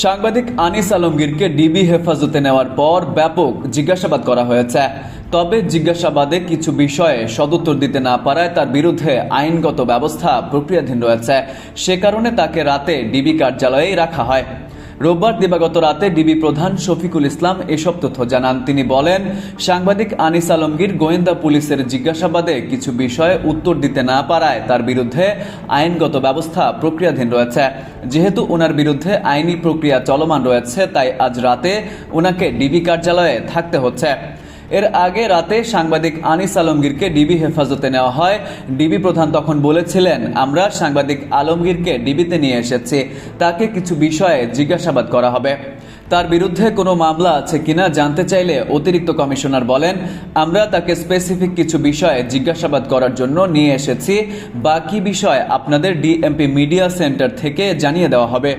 সাংবাদিক আনিস আলমগীরকে ডিবি হেফাজতে নেওয়ার পর ব্যাপক জিজ্ঞাসাবাদ করা হয়েছে। তবে জিজ্ঞাসাবাদে কিছু বিষয়ে সদুত্তর দিতে না পারায় তার বিরুদ্ধে আইনগত ব্যবস্থা প্রক্রিয়াধীন রয়েছে। সে কারণে তাকে রাতে ডিবি কার্যালয়েই রাখা হয়। রোববার দিবাগত রাতে ডিবি প্রধান শফিকুল ইসলাম এসব তথ্য জানান। তিনি বলেন, সাংবাদিক আনিস আলমগীর গোয়েন্দা পুলিশের জিজ্ঞাসাবাদে কিছু বিষয়ে উত্তর দিতে না পারায় তার বিরুদ্ধে আইনগত ব্যবস্থা প্রক্রিয়াধীন রয়েছে। যেহেতু ওনার বিরুদ্ধে আইনি প্রক্রিয়া চলমান রয়েছে, তাই আজ রাতে ওনাকে ডিবি কার্যালয়ে থাকতে হচ্ছে। এর আগে রাতে সাংবাদিক আনিস আলমগীরকে ডিবি হেফাজতে নেওয়া হয়। ডিবি প্রধান তখন বলেছিলেন, আমরা সাংবাদিক আলমগীরকে ডিবিতে নিয়ে এসেছি, তাকে কিছু বিষয়ে জিজ্ঞাসাবাদ করা হবে। তার বিরুদ্ধে কোনো মামলা আছে কিনা জানতে চাইলে অতিরিক্ত কমিশনার বলেন, আমরা তাকে স্পেসিফিক কিছু বিষয়ে জিজ্ঞাসাবাদ করার জন্য নিয়ে এসেছি, বাকি বিষয় আপনাদের ডিএমপি মিডিয়া সেন্টার থেকে জানিয়ে দেওয়া হবে।